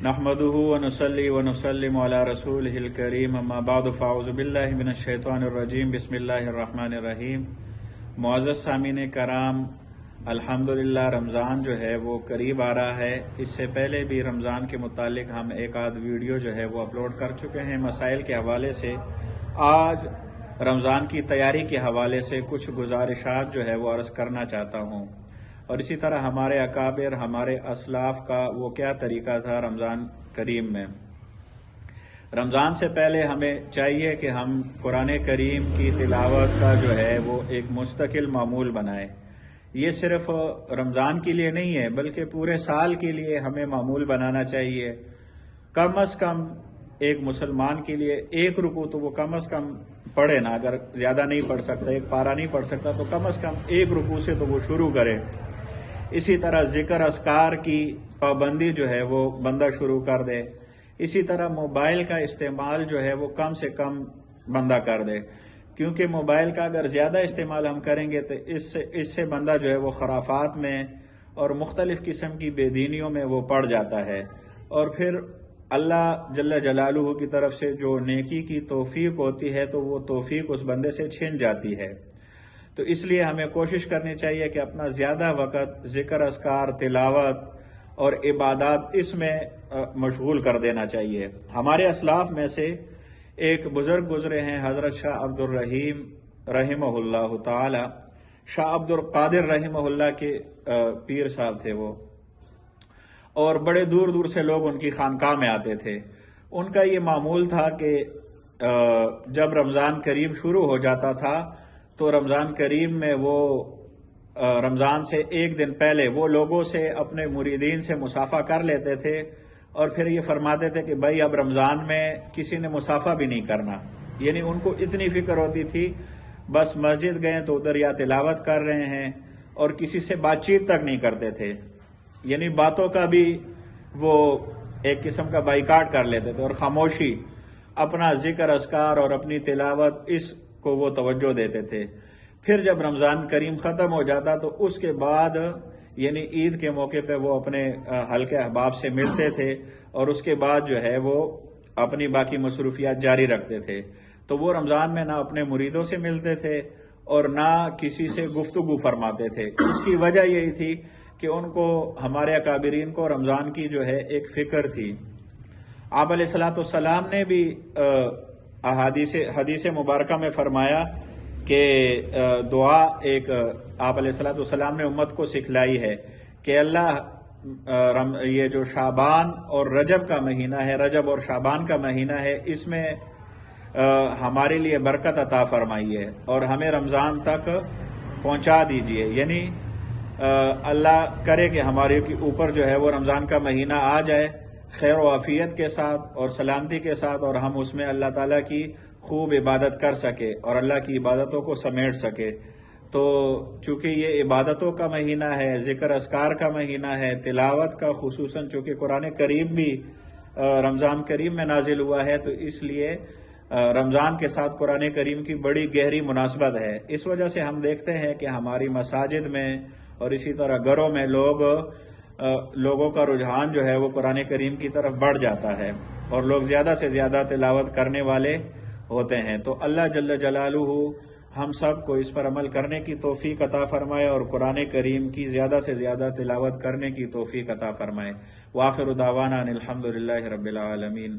نحمده ونصلي ونسلم على رسوله الكريم اما بعد فاعوذ باللہ من الشیطان الرجیم بسم اللہ الرحمن الرحیم۔ معزز سامعین کرام، الحمدللہ رمضان جو ہے وہ قریب آ رہا ہے۔ اس سے پہلے بھی رمضان کے متعلق ہم ایک آدھ ویڈیو جو ہے وہ اپلوڈ کر چکے ہیں مسائل کے حوالے سے۔ آج رمضان کی تیاری کے حوالے سے کچھ گزارشات جو ہے وہ عرض کرنا چاہتا ہوں، اور اسی طرح ہمارے اکابر، ہمارے اسلاف کا وہ کیا طریقہ تھا رمضان کریم میں۔ رمضان سے پہلے ہمیں چاہیے کہ ہم قرآن کریم کی تلاوت کا جو ہے وہ ایک مستقل معمول بنائیں۔ یہ صرف رمضان کے لیے نہیں ہے بلکہ پورے سال کے لیے ہمیں معمول بنانا چاہیے۔ کم از کم ایک مسلمان کے لیے ایک رکوع تو وہ کم از کم پڑھے نا، اگر زیادہ نہیں پڑھ سکتا، ایک پارہ نہیں پڑھ سکتا تو کم از کم ایک رکوع سے تو وہ شروع کرے۔ اسی طرح ذکر اذکار کی پابندی جو ہے وہ بندہ شروع کر دے۔ اسی طرح موبائل کا استعمال جو ہے وہ کم سے کم بندہ کر دے، کیونکہ موبائل کا اگر زیادہ استعمال ہم کریں گے تو اس سے بندہ جو ہے وہ خرافات میں اور مختلف قسم کی بے دینیوں میں وہ پڑ جاتا ہے، اور پھر اللہ جل جلالہ کی طرف سے جو نیکی کی توفیق ہوتی ہے تو وہ توفیق اس بندے سے چھن جاتی ہے۔ تو اس لیے ہمیں کوشش کرنی چاہیے کہ اپنا زیادہ وقت ذکر اذکار، تلاوت اور عبادات اس میں مشغول کر دینا چاہیے۔ ہمارے اسلاف میں سے ایک بزرگ گزرے ہیں، حضرت شاہ عبد الرحیم رحمہ اللہ تعالی، شاہ عبد القادر رحمہ اللہ کے پیر صاحب تھے وہ، اور بڑے دور دور سے لوگ ان کی خانقاہ میں آتے تھے۔ ان کا یہ معمول تھا کہ جب رمضان کریم شروع ہو جاتا تھا تو رمضان کریم میں وہ رمضان سے ایک دن پہلے وہ لوگوں سے، اپنے مریدین سے مصافحہ کر لیتے تھے، اور پھر یہ فرماتے تھے کہ بھائی اب رمضان میں کسی نے مصافحہ بھی نہیں کرنا۔ یعنی ان کو اتنی فکر ہوتی تھی، بس مسجد گئے تو ادھر یا تلاوت کر رہے ہیں، اور کسی سے بات چیت تک نہیں کرتے تھے۔ یعنی باتوں کا بھی وہ ایک قسم کا بائیکاٹ کر لیتے تھے، اور خاموشی، اپنا ذکر اذکار اور اپنی تلاوت اس کو وہ توجہ دیتے تھے۔ پھر جب رمضان کریم ختم ہو جاتا تو اس کے بعد یعنی عید کے موقع پہ وہ اپنے حلقے احباب سے ملتے تھے، اور اس کے بعد جو ہے وہ اپنی باقی مصروفیات جاری رکھتے تھے۔ تو وہ رمضان میں نہ اپنے مریدوں سے ملتے تھے اور نہ کسی سے گفتگو فرماتے تھے۔ اس کی وجہ یہی تھی کہ ان کو، ہمارے اکابرین کو رمضان کی جو ہے ایک فکر تھی۔ آپ علیہ السلام نے بھی حدیث مبارکہ میں فرمایا کہ دعا ایک آپ علیہ السلام نے امت کو سکھلائی ہے کہ اللہ یہ جو شعبان اور رجب کا مہینہ ہے، رجب اور شعبان کا مہینہ ہے، اس میں ہمارے لیے برکت عطا فرمائیے اور ہمیں رمضان تک پہنچا دیجئے۔ یعنی اللہ کرے کہ ہمارے اوپر جو ہے وہ رمضان کا مہینہ آ جائے خیر و عافیت کے ساتھ اور سلامتی کے ساتھ، اور ہم اس میں اللہ تعالیٰ کی خوب عبادت کر سکے اور اللہ کی عبادتوں کو سمیٹ سکے۔ تو چونکہ یہ عبادتوں کا مہینہ ہے، ذکر اذکار کا مہینہ ہے، تلاوت کا، خصوصاً چونکہ قرآن کریم بھی رمضان کریم میں نازل ہوا ہے، تو اس لیے رمضان کے ساتھ قرآن کریم کی بڑی گہری مناسبت ہے۔ اس وجہ سے ہم دیکھتے ہیں کہ ہماری مساجد میں اور اسی طرح گھروں میں لوگوں کا رجحان جو ہے وہ قرآن کریم کی طرف بڑھ جاتا ہے، اور لوگ زیادہ سے زیادہ تلاوت کرنے والے ہوتے ہیں۔ تو اللہ جل جلالہ ہم سب کو اس پر عمل کرنے کی توفیق عطا فرمائے اور قرآن کریم کی زیادہ سے زیادہ تلاوت کرنے کی توفیق عطا فرمائے۔ وآخر دعوانا ان الحمدللہ رب العالمین۔